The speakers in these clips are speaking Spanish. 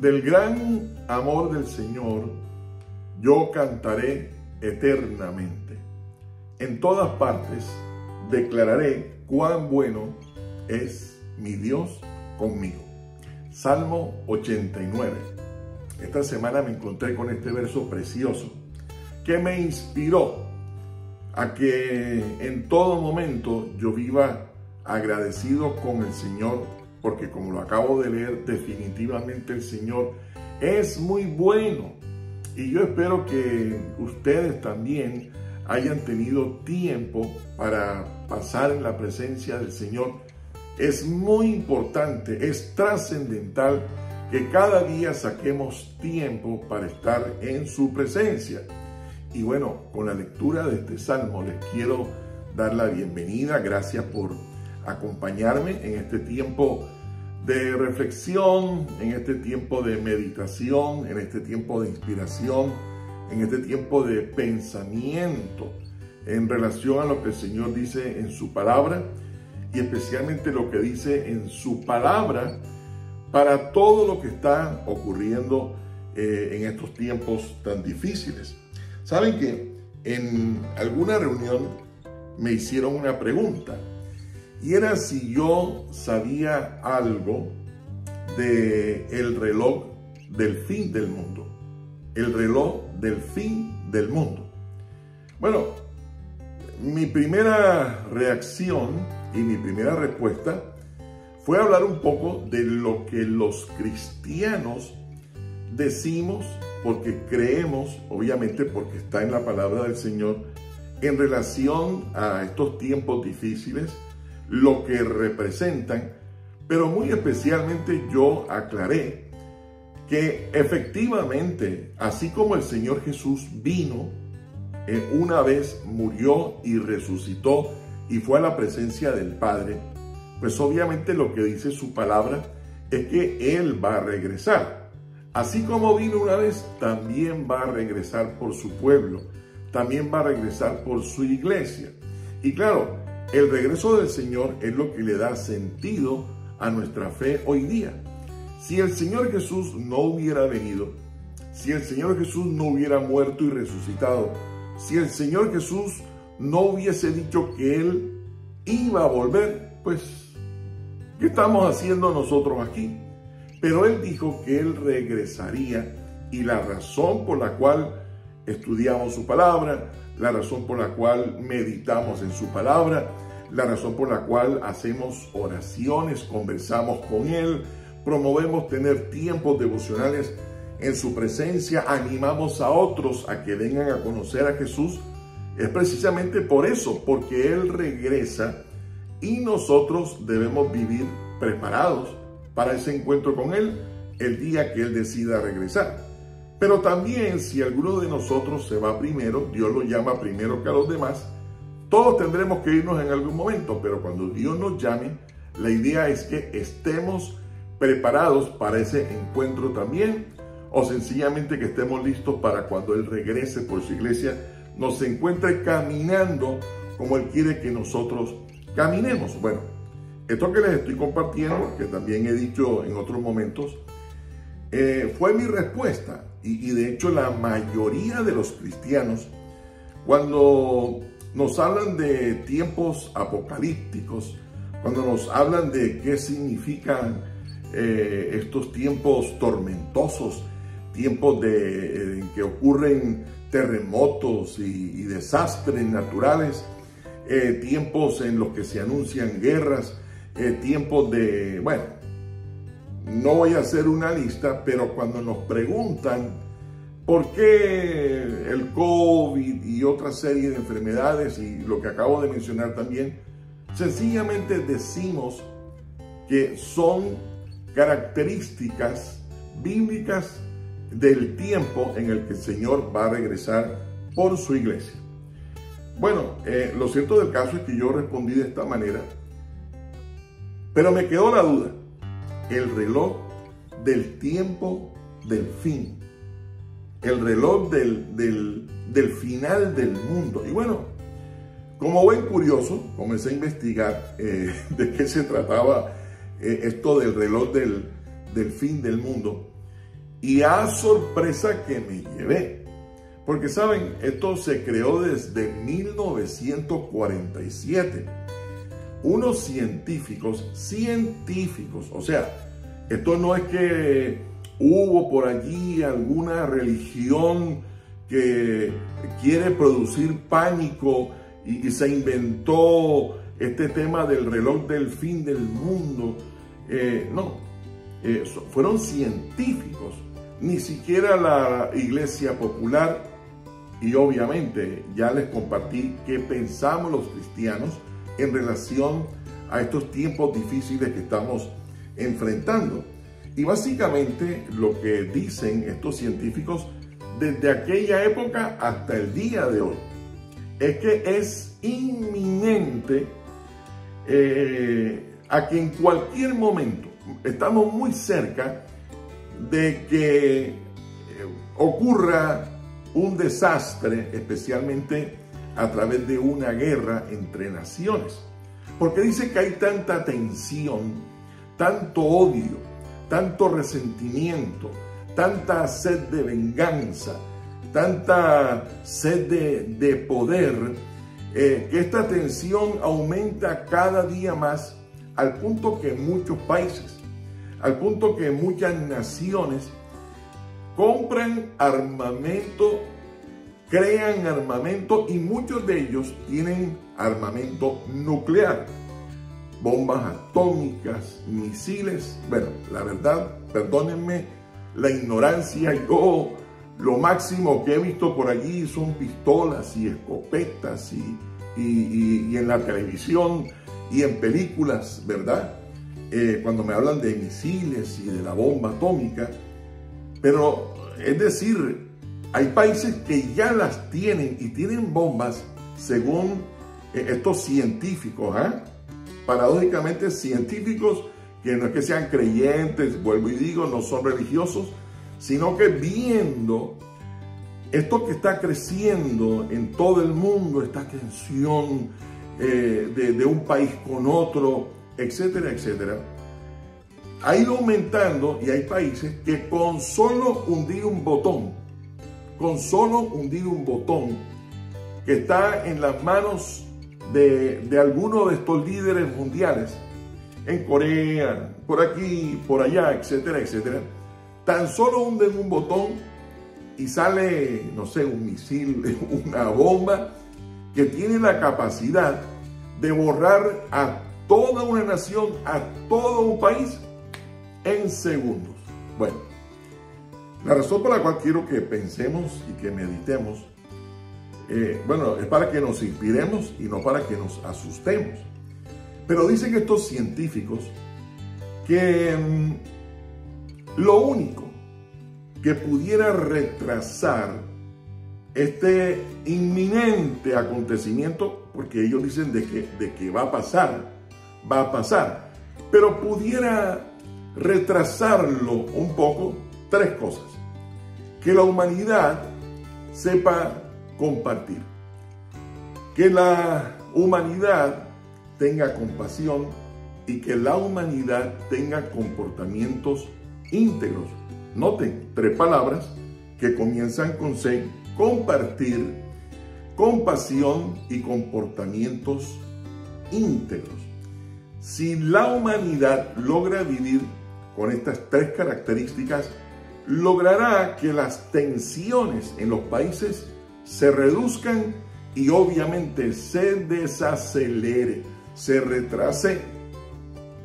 Del gran amor del Señor, yo cantaré eternamente. En todas partes declararé cuán bueno es mi Dios conmigo. Salmo 89. Esta semana me encontré con este verso precioso que me inspiró a que en todo momento yo viva agradecido con el Señor, porque como lo acabo de leer, definitivamente el Señor es muy bueno. Y yo espero que ustedes también hayan tenido tiempo para pasar en la presencia del Señor. Es muy importante, es trascendental que cada día saquemos tiempo para estar en su presencia. Y bueno, con la lectura de este salmo les quiero dar la bienvenida. Gracias por acompañarme en este tiempo de reflexión, en este tiempo de meditación, en este tiempo de inspiración, en este tiempo de pensamiento en relación a lo que el Señor dice en su palabra y especialmente lo que dice en su palabra para todo lo que está ocurriendo en estos tiempos tan difíciles. Saben que en alguna reunión me hicieron una pregunta y era si yo sabía algo del reloj del fin del mundo. El reloj del fin del mundo. Bueno, mi primera reacción y mi primera respuesta fue hablar un poco de lo que los cristianos decimos, porque creemos, obviamente porque está en la palabra del Señor, en relación a estos tiempos difíciles, lo que representan, pero muy especialmente yo aclaré que efectivamente, así como el Señor Jesús vino, una vez murió y resucitó y fue a la presencia del Padre, pues obviamente lo que dice su palabra es que Él va a regresar. Así como vino una vez, también va a regresar por su pueblo, también va a regresar por su iglesia. Y claro, el regreso del Señor es lo que le da sentido a nuestra fe hoy día. Si el Señor Jesús no hubiera venido, si el Señor Jesús no hubiera muerto y resucitado, si el Señor Jesús no hubiese dicho que Él iba a volver, pues, ¿qué estamos haciendo nosotros aquí? Pero Él dijo que Él regresaría y la razón por la cual estudiamos su palabra, la razón por la cual meditamos en su palabra, la razón por la cual hacemos oraciones, conversamos con Él, promovemos tener tiempos devocionales en su presencia, animamos a otros a que vengan a conocer a Jesús, es precisamente por eso, porque Él regresa y nosotros debemos vivir preparados para ese encuentro con Él el día que Él decida regresar. Pero también si alguno de nosotros se va primero, Dios lo llama primero que a los demás, todos tendremos que irnos en algún momento, pero cuando Dios nos llame, la idea es que estemos preparados para ese encuentro también, o sencillamente que estemos listos para cuando Él regrese por su iglesia, nos encuentre caminando como Él quiere que nosotros caminemos. Bueno, esto que les estoy compartiendo, que también he dicho en otros momentos, fue mi respuesta. Y de hecho la mayoría de los cristianos, cuando nos hablan de tiempos apocalípticos, cuando nos hablan de qué significan estos tiempos tormentosos, tiempos en que ocurren terremotos y desastres naturales, tiempos en los que se anuncian guerras, tiempos de, bueno, no voy a hacer una lista, pero cuando nos preguntan por qué el COVID y otra serie de enfermedades y lo que acabo de mencionar también, sencillamente decimos que son características bíblicas del tiempo en el que el Señor va a regresar por su iglesia. Bueno, lo cierto del caso es que yo respondí de esta manera, pero me quedó la duda. El reloj del tiempo del fin, el reloj del final del mundo. Y bueno, como buen curioso, comencé a investigar de qué se trataba esto del reloj del fin del mundo. y a sorpresa que me llevé. Porque saben, esto se creó desde 1947. Unos científicos, o sea, esto no es que hubo por allí alguna religión que quiere producir pánico y se inventó este tema del reloj del fin del mundo. Fueron científicos, ni siquiera la Iglesia Popular. Y obviamente ya les compartí qué pensamos los cristianos en relación a estos tiempos difíciles que estamos enfrentando. Y básicamente lo que dicen estos científicos desde aquella época hasta el día de hoy es que es inminente a que en cualquier momento estamos muy cerca de que ocurra un desastre, especialmente a través de una guerra entre naciones. Porque dice que hay tanta tensión, tanto odio, tanto resentimiento, tanta sed de venganza, tanta sed de poder, que esta tensión aumenta cada día más al punto que muchos países, al punto que muchas naciones compran armamento, crean armamento y muchos de ellos tienen armamento nuclear, bombas atómicas, misiles. Bueno, la verdad, perdónenme la ignorancia, yo lo máximo que he visto por allí son pistolas y escopetas y en la televisión y en películas, ¿verdad? Cuando me hablan de misiles y de la bomba atómica. Pero, es decir, hay países que ya las tienen y tienen bombas, según estos científicos, paradójicamente científicos que no es que sean creyentes, vuelvo y digo, no son religiosos, sino que viendo esto que está creciendo en todo el mundo, esta tensión de un país con otro, etcétera, etcétera, ha ido aumentando y hay países que con solo hundir un botón, que está en las manos de alguno de estos líderes mundiales, en Corea, por aquí, por allá, etcétera, etcétera, tan solo hunden un botón y sale, no sé, un misil, una bomba que tiene la capacidad de borrar a toda una nación, a todo un país, en segundos. Bueno, la razón por la cual quiero que pensemos y que meditemos, es para que nos inspiremos y no para que nos asustemos. Pero dicen estos científicos que lo único que pudiera retrasar este inminente acontecimiento, porque ellos dicen de que va a pasar, pero pudiera retrasarlo un poco, tres cosas: que la humanidad sepa compartir, que la humanidad tenga compasión y que la humanidad tenga comportamientos íntegros. Noten, tres palabras que comienzan con C: compartir, compasión y comportamientos íntegros. Si la humanidad logra vivir con estas tres características, logrará que las tensiones en los países se reduzcan y obviamente se desacelere, se retrase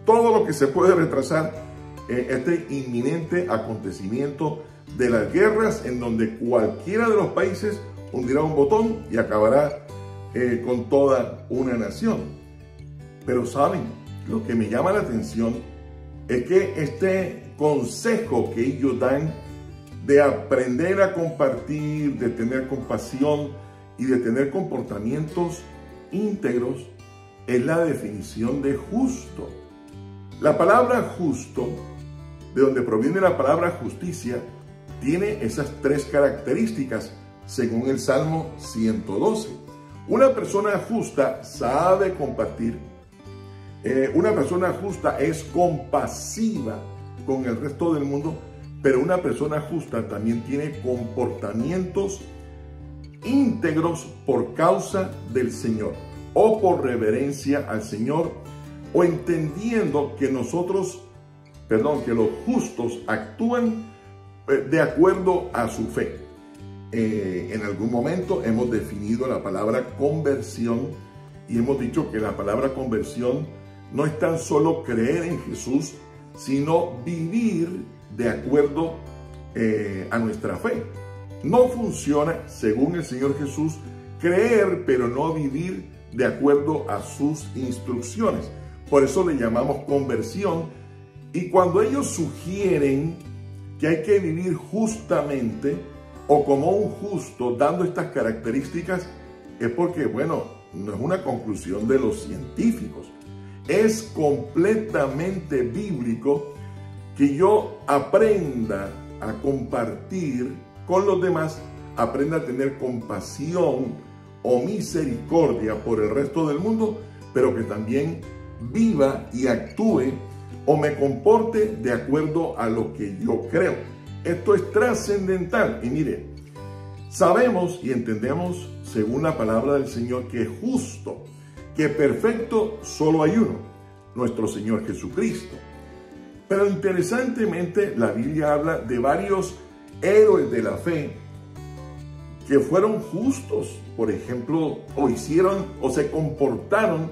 todo lo que se puede retrasar este inminente acontecimiento de las guerras, en donde cualquiera de los países hundirá un botón y acabará con toda una nación. Pero saben, lo que me llama la atención es que este consejo que ellos dan de aprender a compartir, de tener compasión y de tener comportamientos íntegros, es la definición de justo. La palabra justo, de donde proviene la palabra justicia, tiene esas tres características, según el Salmo 112. Una persona justa sabe compartir. Una persona justa es compasiva con el resto del mundo, pero una persona justa también tiene comportamientos íntegros por causa del Señor o por reverencia al Señor, o entendiendo que que los justos actúan de acuerdo a su fe. En algún momento hemos definido la palabra conversión y hemos dicho que la palabra conversión no es tan solo creer en Jesús, sino vivir de acuerdo a nuestra fe. No funciona, según el Señor Jesús, creer pero no vivir de acuerdo a sus instrucciones. Por eso le llamamos conversión. Y cuando ellos sugieren que hay que vivir justamente o como un justo, dando estas características, es porque, bueno, no es una conclusión de los científicos. Es completamente bíblico que yo aprenda a compartir con los demás, aprenda a tener compasión o misericordia por el resto del mundo, pero que también viva y actúe o me comporte de acuerdo a lo que yo creo. Esto es trascendental. Y mire, sabemos y entendemos, según la palabra del Señor, que es justo, que perfecto solo hay uno, nuestro Señor Jesucristo. Pero interesantemente, la Biblia habla de varios héroes de la fe que fueron justos, por ejemplo, o hicieron o se comportaron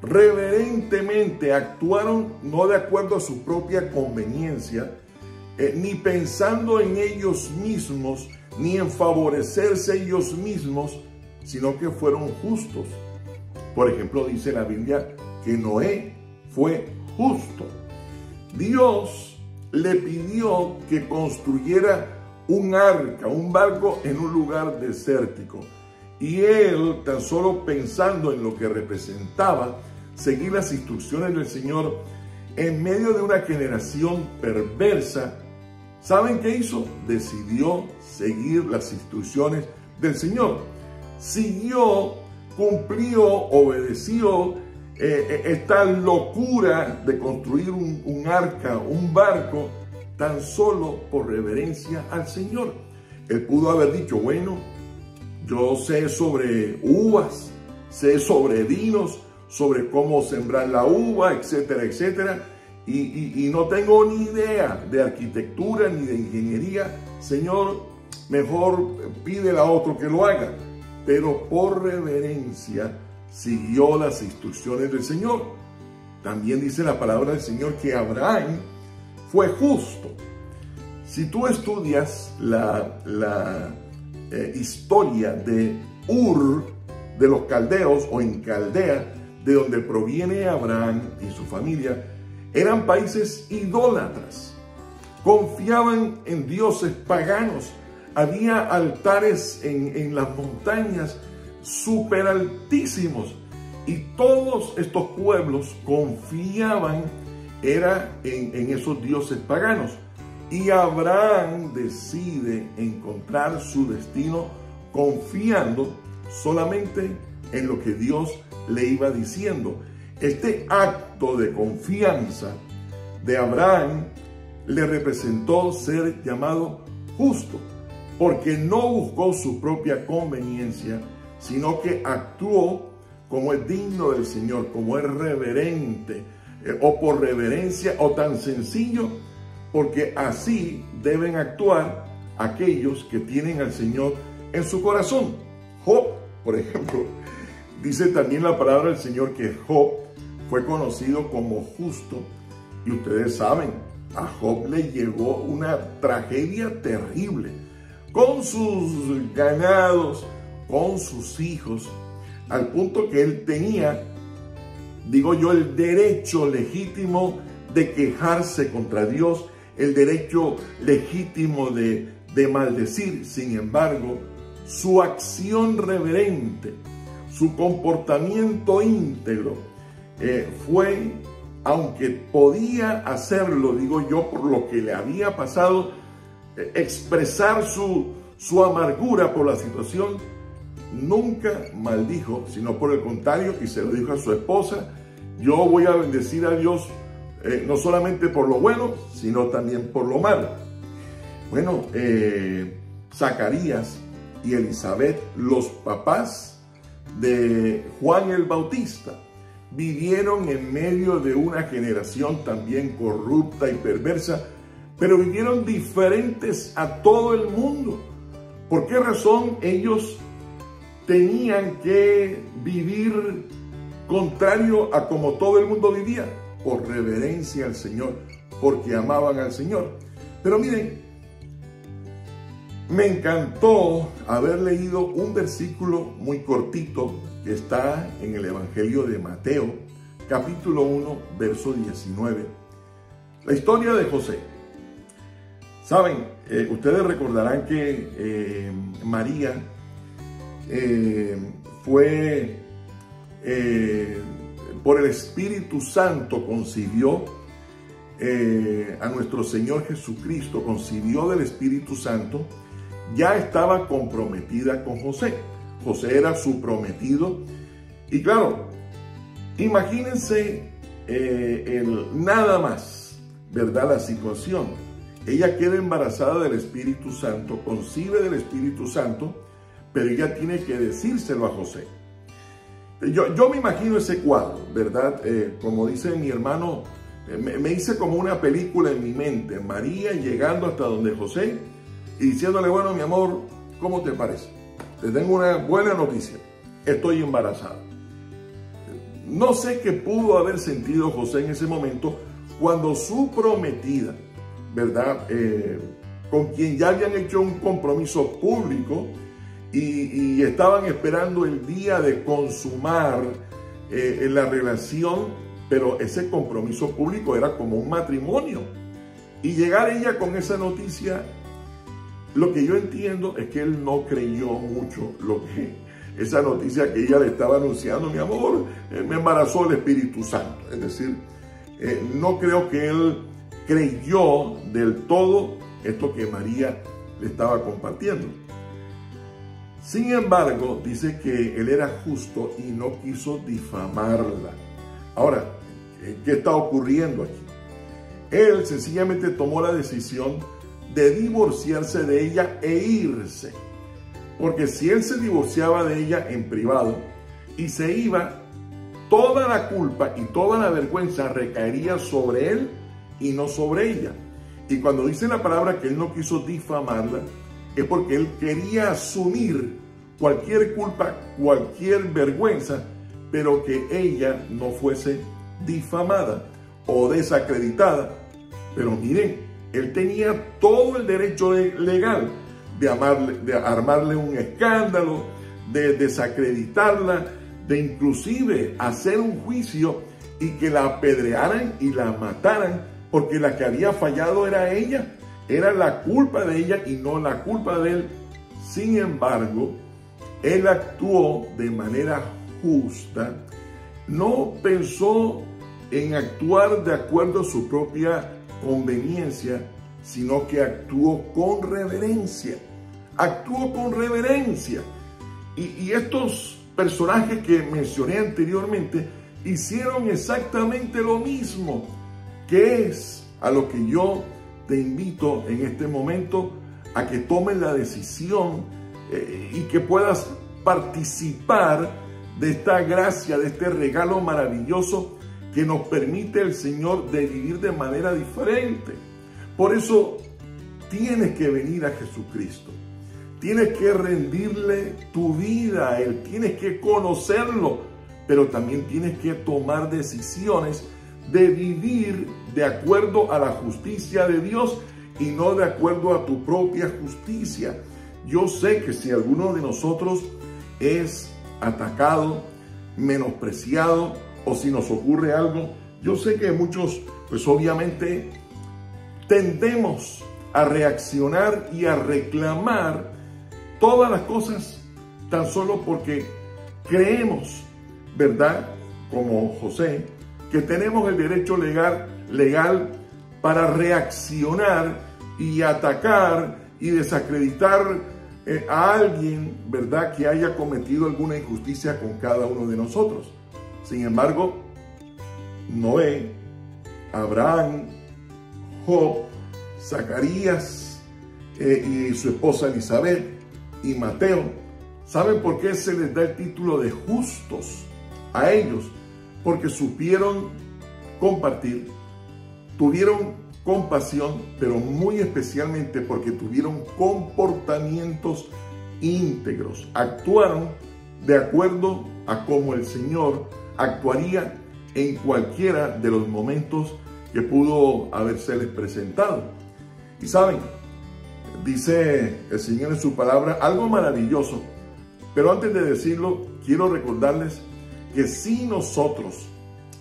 reverentemente, actuaron no de acuerdo a su propia conveniencia, ni pensando en ellos mismos, ni en favorecerse ellos mismos, sino que fueron justos. Por ejemplo, dice la Biblia que Noé fue justo. Dios le pidió que construyera un arca, un barco en un lugar desértico. Y él, tan solo pensando en lo que representaba seguir las instrucciones del Señor en medio de una generación perversa, ¿saben qué hizo? Decidió seguir las instrucciones del Señor. Siguió, cumplió, obedeció esta locura de construir un arca, un barco, tan solo por reverencia al Señor. Él pudo haber dicho, bueno, yo sé sobre uvas, sé sobre vinos, sobre cómo sembrar la uva, etcétera, etcétera, y no tengo ni idea de arquitectura ni de ingeniería. Señor, mejor pídele a otro que lo haga. Pero por reverencia siguió las instrucciones del Señor. También dice la palabra del Señor que Abraham fue justo. Si tú estudias la historia de Ur, de los caldeos o en Caldea, de donde proviene Abraham y su familia, eran países idólatras. Confiaban en dioses paganos. Había altares en las montañas súper altísimos. Y todos estos pueblos confiaban en esos dioses paganos. Y Abraham decide encontrar su destino confiando solamente en lo que Dios le iba diciendo. Este acto de confianza de Abraham le representó ser llamado justo, porque no buscó su propia conveniencia, sino que actuó como es digno del Señor, como es reverente, o por reverencia, o tan sencillo, porque así deben actuar aquellos que tienen al Señor en su corazón. Job, por ejemplo, dice también la palabra del Señor que Job fue conocido como justo, y ustedes saben, a Job le llegó una tragedia terrible, con sus ganados, con sus hijos, al punto que él tenía, digo yo, el derecho legítimo de quejarse contra Dios, el derecho legítimo de maldecir. Sin embargo, su acción reverente, su comportamiento íntegro, fue, aunque podía hacerlo, digo yo, por lo que le había pasado, expresar su amargura por la situación, nunca maldijo, sino por el contrario, y se lo dijo a su esposa: yo voy a bendecir a Dios no solamente por lo bueno, sino también por lo malo. Bueno, Zacarías y Elizabeth, los papás de Juan el Bautista, vivieron en medio de una generación también corrupta y perversa, pero vivieron diferentes a todo el mundo. ¿Por qué razón ellos tenían que vivir contrario a como todo el mundo vivía? Por reverencia al Señor, porque amaban al Señor. Pero miren, me encantó haber leído un versículo muy cortito que está en el Evangelio de Mateo, capítulo 1, verso 19. La historia de José. Saben, ustedes recordarán que María fue por el Espíritu Santo concibió a nuestro Señor Jesucristo, concibió del Espíritu Santo, ya estaba comprometida con José. José era su prometido. Y claro, imagínense nada más, ¿verdad? La situación. Ella queda embarazada del Espíritu Santo, concibe del Espíritu Santo, pero ella tiene que decírselo a José. Yo me imagino ese cuadro, ¿verdad? Como dice mi hermano, me hice como una película en mi mente. María llegando hasta donde José y diciéndole, bueno, mi amor, ¿cómo te parece? Te tengo una buena noticia. Estoy embarazada. No sé qué pudo haber sentido José en ese momento cuando su prometida, ¿verdad? Con quien ya habían hecho un compromiso público y estaban esperando el día de consumar la relación, pero ese compromiso público era como un matrimonio. Y llegar ella con esa noticia, lo que yo entiendo es que él no creyó mucho esa noticia que ella le estaba anunciando. Mi amor, me embarazó el Espíritu Santo. Es decir, no creo que él creyó del todo esto que María le estaba compartiendo. Sin embargo, dice que él era justo y no quiso difamarla. Ahora, ¿qué está ocurriendo aquí? Él sencillamente tomó la decisión de divorciarse de ella e irse. Porque si él se divorciaba de ella en privado y se iba, toda la culpa y toda la vergüenza recaería sobre él y no sobre ella. Y cuando dice la palabra que él no quiso difamarla, es porque él quería asumir cualquier culpa, cualquier vergüenza, pero que ella no fuese difamada o desacreditada. Pero miren, él tenía todo el derecho legal de armarle un escándalo, de desacreditarla, de inclusive hacer un juicio y que la apedrearan y la mataran, porque la que había fallado era ella, era la culpa de ella y no la culpa de él. Sin embargo, él actuó de manera justa, no pensó en actuar de acuerdo a su propia conveniencia, sino que actuó con reverencia. Actuó con reverencia. Y estos personajes que mencioné anteriormente hicieron exactamente lo mismo, que es a lo que yo te invito en este momento a que tomes la decisión y que puedas participar de esta gracia, de este regalo maravilloso que nos permite el Señor de vivir de manera diferente. Por eso tienes que venir a Jesucristo. Tienes que rendirle tu vida a Él. Tienes que conocerlo, pero también tienes que tomar decisiones de vivir de acuerdo a la justicia de Dios y no de acuerdo a tu propia justicia. Yo sé que si alguno de nosotros es atacado, menospreciado, o si nos ocurre algo, yo sé que muchos, pues obviamente, tendemos a reaccionar y a reclamar todas las cosas tan solo porque creemos, ¿verdad? Como José, que tenemos el derecho legal para reaccionar y atacar y desacreditar a alguien, ¿verdad?, que haya cometido alguna injusticia con cada uno de nosotros. Sin embargo, Noé, Abraham, Job, Zacarías, y su esposa Elizabeth y Mateo. ¿Saben por qué se les da el título de justos a ellos? Porque supieron compartir, tuvieron compasión, pero muy especialmente porque tuvieron comportamientos íntegros. Actuaron de acuerdo a cómo el Señor actuaría en cualquiera de los momentos que pudo habérseles presentado. Y saben, dice el Señor en su palabra algo maravilloso, pero antes de decirlo, quiero recordarles que si nosotros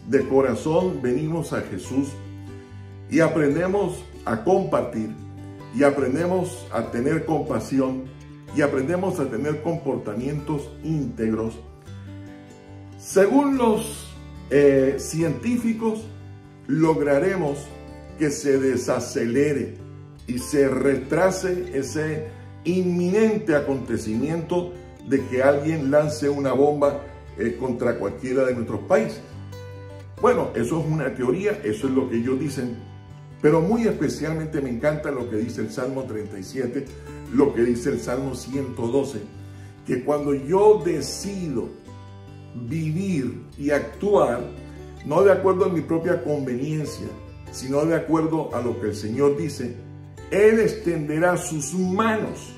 de corazón venimos a Jesús y aprendemos a compartir y aprendemos a tener compasión y aprendemos a tener comportamientos íntegros, según los científicos, lograremos que se desacelere y se retrase ese inminente acontecimiento de que alguien lance una bomba contra cualquiera de nuestros países. Bueno, eso es una teoría, eso es lo que ellos dicen, pero muy especialmente me encanta lo que dice el Salmo 37, lo que dice el Salmo 112, que cuando yo decido vivir y actuar, no de acuerdo a mi propia conveniencia, sino de acuerdo a lo que el Señor dice, Él extenderá sus manos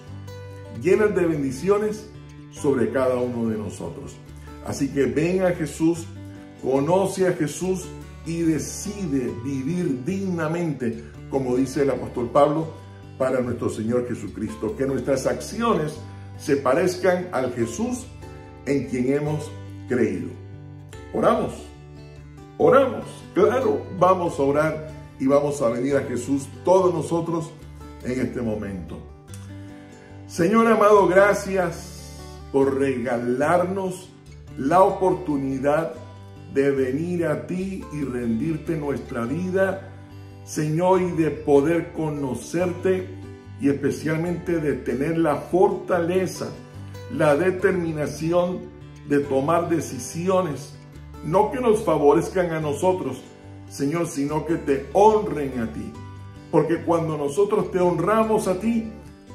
llenas de bendiciones sobre cada uno de nosotros. Así que ven a Jesús, conoce a Jesús y decide vivir dignamente, como dice el apóstol Pablo, para nuestro Señor Jesucristo. Que nuestras acciones se parezcan al Jesús en quien hemos creído. Oramos, claro, vamos a orar y vamos a venir a Jesús todos nosotros en este momento. Señor amado, gracias por regalarnos la oportunidad de venir a ti y rendirte nuestra vida, Señor, y de poder conocerte y especialmente de tener la fortaleza, la determinación de tomar decisiones, no que nos favorezcan a nosotros, Señor, sino que te honren a ti. Porque cuando nosotros te honramos a ti,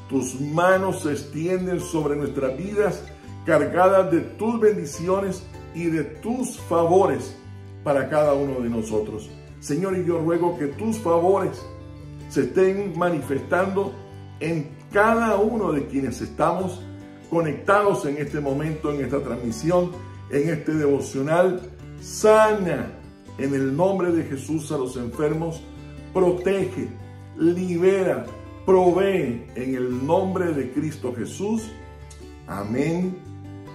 tus manos se extienden sobre nuestras vidas, cargadas de tus bendiciones y de tus favores para cada uno de nosotros. Señor, y yo ruego que tus favores se estén manifestando en cada uno de quienes estamos conectados en este momento, en esta transmisión, en este devocional. Sana en el nombre de Jesús a los enfermos, protege, libera, provee en el nombre de Cristo Jesús. Amén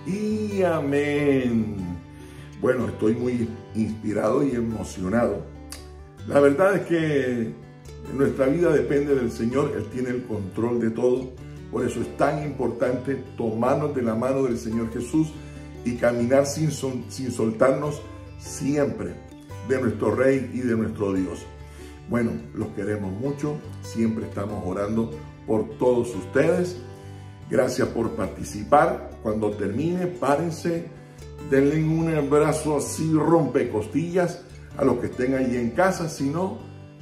y amén. Bueno, estoy muy inspirado y emocionado. La verdad es que nuestra vida depende del Señor. Él tiene el control de todo. Por eso es tan importante tomarnos de la mano del Señor Jesús y caminar sin soltarnos siempre de nuestro Rey y de nuestro Dios. Bueno, los queremos mucho. Siempre estamos orando por todos ustedes. Gracias por participar. Cuando termine, párense, denle un abrazo así rompecostillas a los que estén ahí en casa. Si no,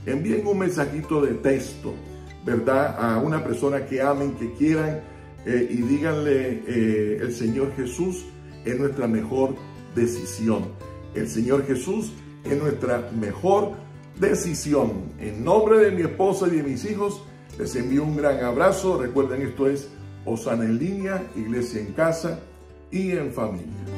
envíen un mensajito de texto, ¿verdad? A una persona que amen, que quieran, y díganle, el Señor Jesús es nuestra mejor decisión. El Señor Jesús es nuestra mejor decisión. En nombre de mi esposa y de mis hijos, les envío un gran abrazo. Recuerden, esto es Osana en línea, iglesia en casa y en familia.